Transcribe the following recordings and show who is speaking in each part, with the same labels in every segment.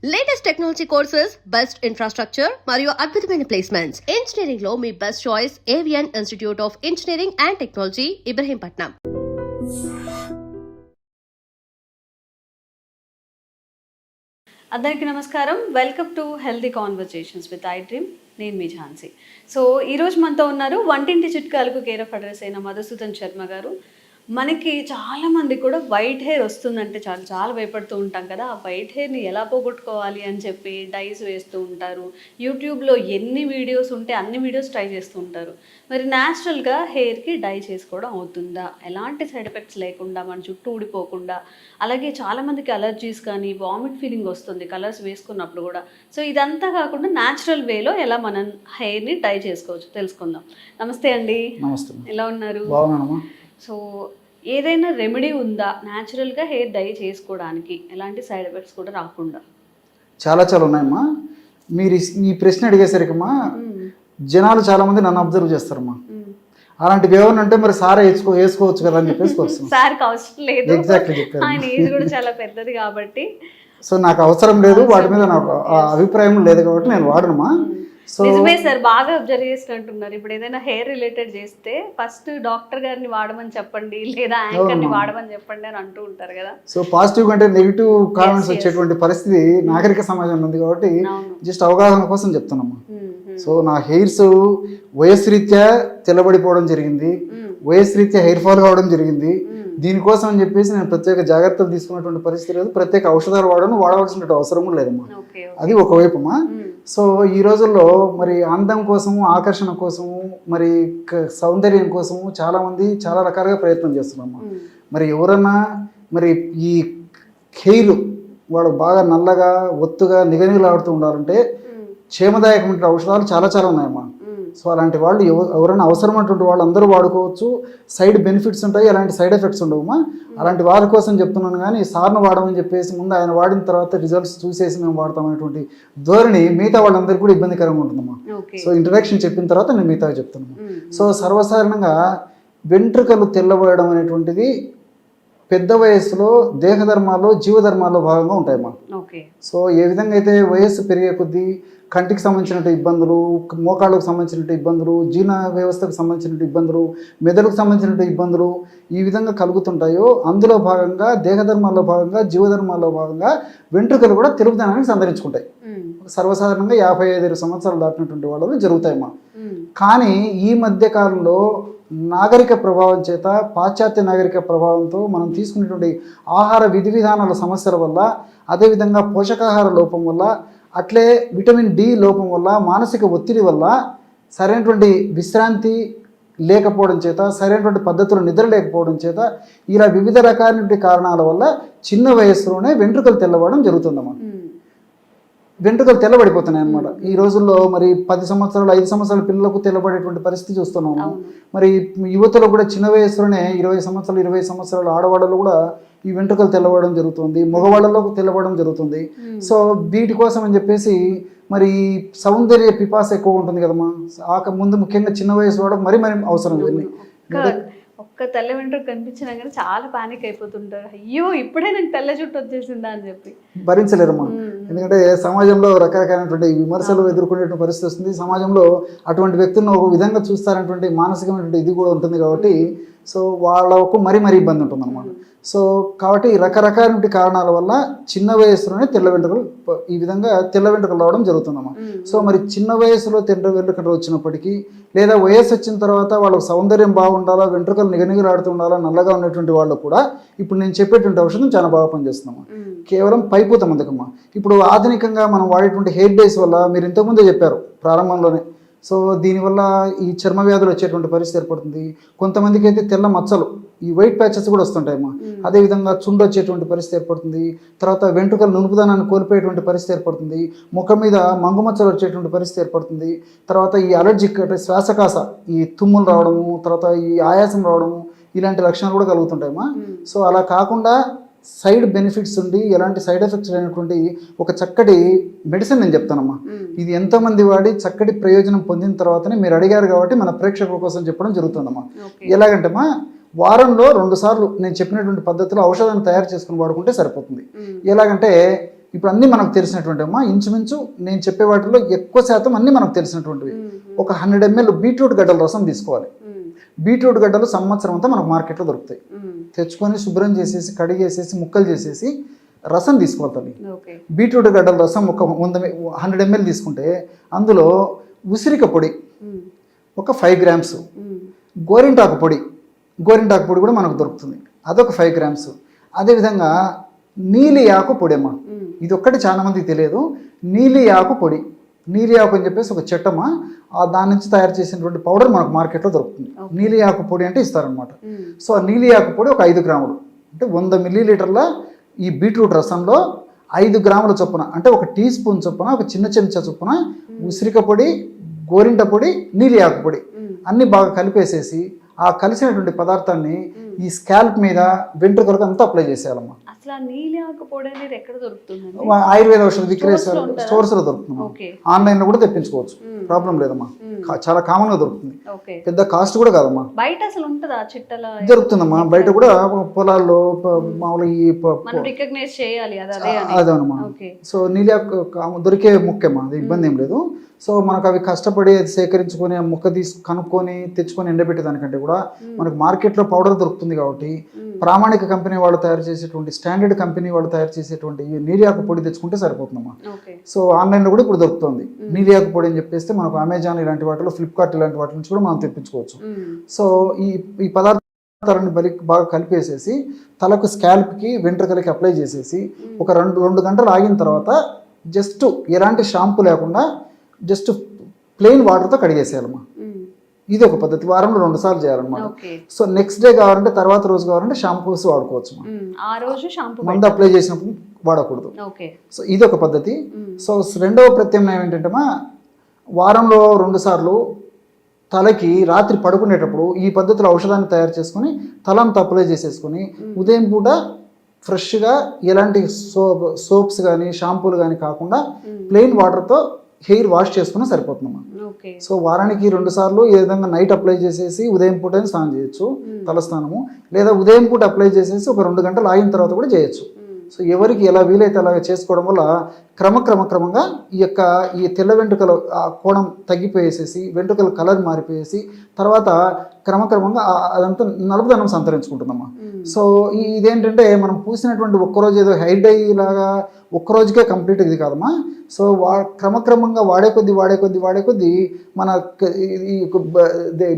Speaker 1: Latest technology courses, best infrastructure మరియు అద్భుతమైన placements. Engineering లో మీ best choice Avian institute of engineering and technology, Ibrahimpatnam.
Speaker 2: అందరికీ నమస్కారం. Welcome to healthy conversations with iDream. నేను మీ ఝాన్సీ. సో ఈరోజు మనతో ఉన్నారు వంటింటి చిట్కాలకు కేర్ ఆఫ్ అడ్రస్ అయిన మధుసూదన్ శర్మ గారు. మనకి చాలామంది కూడా వైట్ హెయిర్ వస్తుందంటే చాలా భయపడుతూ ఉంటాం కదా. ఆ వైట్ హెయిర్ని ఎలా పోగొట్టుకోవాలి అని చెప్పి డైస్ వేస్తూ ఉంటారు. యూట్యూబ్లో ఎన్ని వీడియోస్ ఉంటే అన్ని వీడియోస్ ట్రై చేస్తూ ఉంటారు. మరి న్యాచురల్గా హెయిర్కి డై చేసుకోవడం అవుతుందా, ఎలాంటి సైడ్ ఎఫెక్ట్స్ లేకుండా, మన చుట్టూ ఊడిపోకుండా? అలాగే చాలామందికి అలర్జీస్ కానీ వామిట్ ఫీలింగ్ వస్తుంది కలర్స్ వేసుకున్నప్పుడు కూడా. సో ఇదంతా కాకుండా న్యాచురల్ వేలో ఎలా మనం హెయిర్ని డై చేసుకోవచ్చు తెలుసుకుందాం. నమస్తే అండి.
Speaker 3: నమస్తే.
Speaker 2: ఎలా ఉన్నారు?
Speaker 3: బాగున్నానమ్మా.
Speaker 2: సో ఏదైనా రెమెడీ ఉందా న్యాచురల్గా హెయిర్ డై చేసుకోవడానికి, ఎలాంటి సైడ్ ఎఫెక్ట్స్ కూడా రాకుండా?
Speaker 3: చాలా ఉన్నాయమ్మా. మీరు ఈ ప్రశ్న అడిగేసరికమ్మా జనాలు చాలామంది నన్ను అబ్జర్వ్ చేస్తారమ్మా. అలాంటివి ఏమన్నా అంటే మరి సారా వేసుకోవచ్చు కదా అని చెప్పేసి వస్తుంది.
Speaker 2: సార్కి అవసరం లేదు,
Speaker 3: ఎగ్జాక్ట్లీ చెప్పారు.
Speaker 2: ఆయన ఏజ్ కూడా చాలా పెద్దది కాబట్టి.
Speaker 3: సో నాకు అవసరం లేదు, వాటి మీద నాకు అభిప్రాయం లేదు కాబట్టి నేను వాడనమ్మా. సో
Speaker 2: నిజమే సార్, బాగా అబ్జర్వ్ చేసినట్టున్నారు. ఇప్పుడు ఏదైనా హెయిర్ రిలేటెడ్ చేస్తే ఫస్ట్ డాక్టర్ గారిని వాడమని చెప్పండి, లేదా యాంకర్ని వాడమని చెప్పండి అని అంటూ ఉంటారు కదా.
Speaker 3: సో పాజిటివ్ కంటే నెగిటివ్ కామెంట్స్ వచ్చేటువంటి పరిస్థితి నాగరిక సమాజంలో ఉంది కాబట్టి జస్ట్ అవగాహన కోసం చెప్తున్నామ్మా. సో నా హెయిర్స్ వయస్సు రీత్యా తెల్లబడిపోవడం జరిగింది, వయస్సు రీత్యా హెయిర్ ఫాల్ కావడం జరిగింది. దీనికోసం అని చెప్పేసి నేను ప్రత్యేక జాగ్రత్తలు తీసుకున్నటువంటి పరిస్థితి లేదు, ప్రత్యేక ఔషధాలు వాడవలసిన అవసరం కూడా లేదమ్మా. అది ఒకవైపమ్మా. సో ఈ రోజుల్లో మరి అందం కోసము, ఆకర్షణ కోసము, మరి సౌందర్యం కోసము చాలామంది చాలా రకాలుగా ప్రయత్నం చేస్తున్నామ్మా. మరి ఎవరన్నా మరి ఈ హెయిర్ వాడు బాగా నల్లగా ఒత్తుగా నిగనిగలాడుతూ ఉండాలంటే క్షేమదాయకమైన ఔషధాలు చాలా ఉన్నాయమ్మా. సో అలాంటి వాళ్ళు ఎవరైనా అవసరమైనటువంటి వాళ్ళు అందరూ వాడుకోవచ్చు. సైడ్ బెనిఫిట్స్ ఉంటాయి, అలాంటి సైడ్ ఎఫెక్ట్స్ ఉండవమ్మా. అలాంటి వాళ్ళ కోసం చెప్తున్నాను కానీ సార్ను వాడమని చెప్పేసి ముందు ఆయన వాడిన తర్వాత రిజల్ట్స్ చూసేసి మేము వాడతామనేటువంటి ధోరణి మిగతా వాళ్ళందరికీ కూడా ఇబ్బందికరంగా ఉంటుందమ్మా. సో ఇంట్రడక్షన్ చెప్పిన తర్వాత నేను మిగతా చెప్తున్నాను. సో సర్వసాధారణంగా వెంట్రుకలు తెల్లబోయడం అనేటువంటిది పెద్ద వయస్సులో దేహధర్మాల్లో జీవధర్మాల్లో భాగంగా ఉంటాయమ్మా. సో ఏ విధంగా అయితే వయస్సు పెరిగే కొద్దీ కంటికి సంబంధించిన ఇబ్బందులు, మోకాళ్ళకు సంబంధించిన ఇబ్బందులు, జీర్ణ వ్యవస్థకు సంబంధించిన ఇబ్బందులు, మెదడుకు సంబంధించిన ఇబ్బందులు ఈ విధంగా కలుగుతుంటాయో అందులో భాగంగా దేహధర్మాల్లో భాగంగా జీవధర్మాల్లో భాగంగా వెంట్రుకలు కూడా తెలుపుదనానికి సంతరించుకుంటాయి. సర్వసాధారణంగా 55 సంవత్సరాలు దాటినటువంటి వాళ్ళు జరుగుతాయమ్మా. కానీ ఈ మధ్య కాలంలో నాగరిక ప్రభావం చేత, పాశ్చాత్య నాగరిక ప్రభావంతో మనం తీసుకునేటువంటి ఆహార విధి విధానాల సమస్యల వల్ల, అదేవిధంగా పోషకాహార లోపం వల్ల, అట్లే విటమిన్ డి లోపం వల్ల, మానసిక ఒత్తిడి వల్ల, సరైనటువంటి విశ్రాంతి లేకపోవడం చేత, సరైనటువంటి పద్ధతులు నిద్ర లేకపోవడం చేత, ఇలా వివిధ రకాలైనటువంటి కారణాల వల్ల చిన్న వయస్సులోనే వెంట్రుకలు తెల్లబడడం జరుగుతుందమ్మా. వెంట్రుకలు తెల్లబడిపోతున్నాయి అన్నమాట. ఈ రోజుల్లో మరి 10 సంవత్సరాలు 5 సంవత్సరాల పిల్లలకు తెల్లబడేటువంటి పరిస్థితి చూస్తున్నాము. మరి యువతలో కూడా చిన్న వయసులోనే 20 సంవత్సరాలు 20 సంవత్సరాల ఆడవాళ్ళలో కూడా ఈ వెంట్రుకలు తెల్లబడడం జరుగుతుంది, మగవాళ్ళలో తెల్లబడడం జరుగుతుంది. సో వీటి కోసం అని చెప్పేసి మరి సౌందర్య పిపాస ఎక్కువ ఉంటుంది కదమ్మా. ముందు ముఖ్యంగా చిన్న వయసు వాడడం మరి అవసరం.
Speaker 2: ఒక్క తెల్ల వెంట్రుక కనిపించినా కానీ చాలా పానిక్ అయిపోతుంటారు. అయ్యో ఇప్పుడే నాకు తెల్ల జుట్టు వచ్చేసిందా అని చెప్పి భరించలేరమ్మా.
Speaker 3: ఎందుకంటే సమాజంలో రకరకాలైనటువంటి విమర్శలు ఎదుర్కొనేటువంటి పరిస్థితి వస్తుంది. సమాజంలో అటువంటి వ్యక్తులను ఒక విధంగా చూస్తారనేటువంటి మానసికమైనటువంటి ఇది కూడా ఉంటుంది కాబట్టి సో వాళ్ళకు మరీ ఇబ్బంది ఉంటుంది అన్నమాట. సో కాబట్టి రకరకాల కారణాల వల్ల చిన్న వయసులోనే తెల్ల వెంట్రుకలు ఈ విధంగా తెల్ల వెంట్రుకలు రావడం జరుగుతుందమ్మా. సో మరి చిన్న వయసులో తెల్ల వెంట్రుకలు వచ్చినప్పటికీ, లేదా వయసు వచ్చిన తర్వాత వాళ్ళకు సౌందర్యం బాగుండాలా, వెంట్రుకలు నిగనిగలాడుతూ ఉండాలా, నల్లగా ఉన్నటువంటి వాళ్ళు కూడా ఇప్పుడు నేను చెప్పేటువంటి ఔషధం చాలా బాగా పనిచేస్తున్నామా. కేవలం పైపూత మందకమ్మా. ఇప్పుడు ఆధునికంగా మనం వాడేటువంటి హెయిర్ డేస్ వల్ల మీరు ఇంతకుముందే చెప్పారు ప్రారంభంలోనే. సో దీనివల్ల ఈ చర్మ వ్యాధులు వచ్చేటువంటి పరిస్థితి ఏర్పడుతుంది. కొంతమందికి అయితే తెల్ల మచ్చలు, ఈ వైట్ ప్యాచెస్ కూడా వస్తుంటాయమ్మా. అదేవిధంగా చుండు వచ్చేటువంటి పరిస్థితి ఏర్పడుతుంది. తర్వాత వెంట్రుకలు నునుపుదనాన్ని కోల్పోయేటువంటి పరిస్థితి ఏర్పడుతుంది. ముఖం మీద మంగుమచ్చలు వచ్చేటువంటి పరిస్థితి ఏర్పడుతుంది. తర్వాత ఈ అలర్జిక్ అంటే శ్వాసకాస, ఈ తుమ్ములు రావడము, తర్వాత ఈ ఆయాసం రావడము, ఇలాంటి లక్షణాలు కూడా కలుగుతుంటాయమ్మా. సో అలా కాకుండా సైడ్ బెనిఫిట్స్ ఉండి ఎలాంటి సైడ్ ఎఫెక్ట్స్ లేనటువంటి ఒక చక్కటి మెడిసిన్ నేను చెప్తానమ్మా. ఇది ఎంతోమంది వాడి చక్కటి ప్రయోజనం పొందిన తర్వాతనే మీరు అడిగారు కాబట్టి మన ప్రేక్షకుల కోసం చెప్పడం జరుగుతుందమ్మా. ఎలాగంటే వారంలో 2 సార్లు నేను చెప్పినటువంటి పద్ధతిలో ఔషధాన్ని తయారు చేసుకుని వాడుకుంటే సరిపోతుంది. ఎలాగంటే ఇప్పుడు అన్నీ మనకు తెలిసినటువంటి అమ్మా, ఇంచుమించు నేను చెప్పే వాటిలో ఎక్కువ శాతం అన్నీ మనకు తెలిసినటువంటివి. ఒక 100 ml బీట్రూట్ గడ్డల రసం తీసుకోవాలి. బీట్రూట్ గడ్డలు సంవత్సరం అంతా మనకు మార్కెట్లో దొరుకుతాయి. తెచ్చుకొని శుభ్రం చేసేసి కడిగేసేసి ముక్కలు చేసేసి రసం తీసుకోవాలి తల్లి. బీట్రూట్ గడ్డల రసం ఒక 100 ml తీసుకుంటే అందులో ఉసిరిక పొడి ఒక 5 grams, గోరింటాకు పొడి కూడా మనకు దొరుకుతుంది, అదొక 5 grams. అదేవిధంగా నీలి ఆకు పొడి అమ్మా, ఇది ఒక్కటి చాలా మందికి తెలియదు. నీలి ఆకు పొడి, నీలి ఆకు అని చెప్పేసి ఒక చెట్టమ్మా, దాని నుంచి తయారు చేసినటువంటి పౌడర్ మనకు మార్కెట్లో దొరుకుతుంది. నీలి ఆకు పొడి అంటే ఇస్తారనమాట. సో ఆ నీలి ఆకు పొడి ఒక 5 grams, అంటే 100 ml ఈ బీట్రూట్ రసంలో 5 grams చొప్పున, అంటే ఒక టీ స్పూన్ చొప్పున, ఒక చిన్న చెంచా చొప్పున ఉసిరిక పొడి, గోరింట పొడి, నీలి ఆకు పొడి అన్నీ బాగా కలిపేసేసి ఆ కలిసినటువంటి పదార్థాన్ని ఈ స్కాల్ప్ మీద వెంట్రుకలకు అంతా అప్లై చేసేయాలమ్మా.
Speaker 2: అసలు నీలి ఆకు పొడి అనేది ఎక్కడ దొరుకుతుంది?
Speaker 3: ఆయుర్వేద ఔషధ విక్రయ స్టోర్స్ లో దొరుకుతుంది, ఆన్లైన్ లో కూడా తెప్పించుకోవచ్చు, ప్రాబ్లం లేదమ్మా. చాలా కామన్ గా దొరుకుతుంది, పెద్ద కాస్ట్ కూడా కాదమ్మా.
Speaker 2: బయట అసలు ఉంటుందా చిట్టల?
Speaker 3: దొరుకుతుందమ్మా, బయట కూడా పొలాల్లో మామూలుగా
Speaker 2: రికగ్నైజ్ చేయాలి
Speaker 3: అదేనమ్మా. సో నీలి ఆకు దొరికే ముఖ్యమ్మా, అది ఇబ్బంది ఏం లేదు. సో మనకు అవి కష్టపడి సేకరించుకొని ఆ ముక్క కనుక్కొని తెచ్చుకొని ఎండబెట్టే దానికంటే కూడా మనకు మార్కెట్లో పౌడర్ దొరుకుతుంది కాబట్టి ప్రామాణిక కంపెనీ వాళ్ళు తయారు చేసేటువంటి, స్టాండర్డ్ కంపెనీ వాళ్ళు తయారు చేసేటువంటి ఈ నీలియాకు పొడి తెచ్చుకుంటే సరిపోతుందమ్మా. సో ఆన్లైన్లో కూడా ఇప్పుడు దొరుకుతుంది నీలియాకు పొడి అని చెప్పేస్తే మనకు అమెజాన్ ఇలాంటి వాటిలో, ఫ్లిప్కార్ట్ ఇలాంటి వాటి నుంచి కూడా మనం తెప్పించుకోవచ్చు. సో ఈ పదార్థాలను బాగా కలిపేసేసి తలకు, స్కాల్ప్కి, వెంట్రుకలకి అప్లై చేసేసి ఒక 2 గంటలు ఆగిన తర్వాత జస్ట్ ఎలాంటి షాంపూ లేకుండా జస్ట్ ప్లెయిన్ వాటర్తో కడిగేసేయాలమ్మా. ఇది ఒక పద్ధతి, వారంలో 2 సార్లు చేయాలన్నమాట. సో నెక్స్ట్ డే కావాలంటే, తర్వాత రోజు కావాలంటే షాంపూస్ వాడుకోవచ్చు. మందు అప్లై చేసినప్పుడు వాడకూడదు. సో ఇది ఒక పద్ధతి. సో రెండవ ప్రత్యామ్నాయం ఏంటంటే వారంలో 2 సార్లు తలకి రాత్రి పడుకునేటప్పుడు ఈ పద్ధతిలో ఔషధాన్ని తయారు చేసుకుని తలంతా అప్లై చేసేసుకుని ఉదయం పూట ఫ్రెష్గా ఎలాంటి సోప్స్ కానీ షాంపూలు కానీ కాకుండా ప్లెయిన్ వాటర్తో హెయిర్ వాష్ చేసుకున్నా సరిపోతుందమ్మా. సో వారానికి 2 సార్లు ఈ విధంగా నైట్ అప్లై చేసేసి ఉదయం పూట స్నానం చేయొచ్చు, తలస్నానము, లేదా ఉదయం పూట అప్లై చేసేసి ఒక 2 గంటలు ఆగిన తర్వాత కూడా చేయొచ్చు. సో ఎవరికి ఎలా వీలైతే అలాగ చేసుకోవడం వల్ల క్రమంగా ఈ తెల్ల వెంట్రుకల కోణం తగ్గిపోయేసేసి వెంట్రుకల కలర్ మారిపోయేసి తర్వాత క్రమంగా అదంతా నలుపుదనం సంతరించుకుంటుందమ్మా. సో ఇదేంటంటే మనం పూసినటువంటి ఒక్కరోజు ఏదో హెయిర్ డై లాగా ఒక్కరోజుకే కంప్లీట్ ఇది కాదమ్మా. సో క్రమంగా వాడే కొద్దీ మన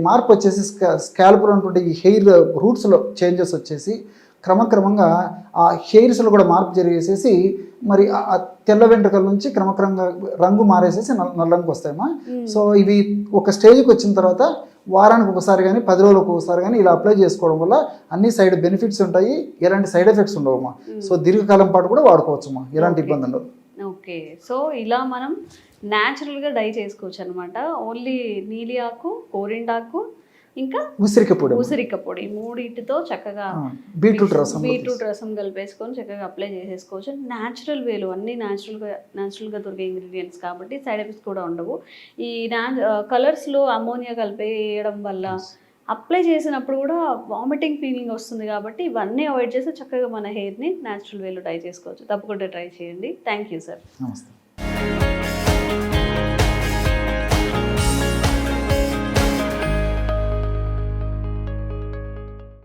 Speaker 3: మార్పు వచ్చేసి స్కాల్ప్లో ఉన్నటువంటి ఈ హెయిర్ రూట్స్లో చేంజెస్ వచ్చేసి క్రమంగా ఆ హెయిర్స్లో కూడా మార్పు జరిగేసేసి మరి ఆ తెల్ల వెంట్రుకల నుంచి క్రమంగా రంగు మారేసేసి నల్లంకి వస్తాయమ్మా. సో ఇవి ఒక స్టేజ్కి వచ్చిన తర్వాత వారానికి ఒకసారి కానీ 10 రోజులకు ఒకసారి కానీ ఇలా అప్లై చేసుకోవడం వల్ల అన్ని సైడ్ బెనిఫిట్స్ ఉంటాయి, ఎలాంటి సైడ్ ఎఫెక్ట్స్ ఉండవమ్మా. సో దీర్ఘకాలం పాటు కూడా వాడుకోవచ్చమ్మా, ఎలాంటి ఇబ్బంది ఉండదు.
Speaker 2: ఓకే, సో ఇలా మనం న్యాచురల్గా డై చేసుకోవచ్చు అనమాట. ఓన్లీ నీలి ఆకు, గోరింటాకు, ఇంకా ఉసిరిక పొడి మూడింటితో చక్కగా బీట్రూట్ రసం కలిపేసుకొని చక్కగా అప్లై చేసేసుకోవచ్చు. న్యాచురల్ వేలు, అన్ని న్యాచురల్గా దొరికే ఇంగ్రీడియంట్స్ కాబట్టి సైడ్ ఎఫెక్ట్స్ కూడా ఉండవు. ఈ కలర్స్లో అమోనియా కలిపేయడం వల్ల అప్లై చేసినప్పుడు కూడా వామిటింగ్ ఫీలింగ్ వస్తుంది కాబట్టి ఇవన్నీ అవాయిడ్ చేసి చక్కగా మన హెయిర్ని న్యాచురల్ వేలో డై చేసుకోవచ్చు. తప్పకుండా ట్రై చేయండి. Thank you sir.
Speaker 3: నమస్తే.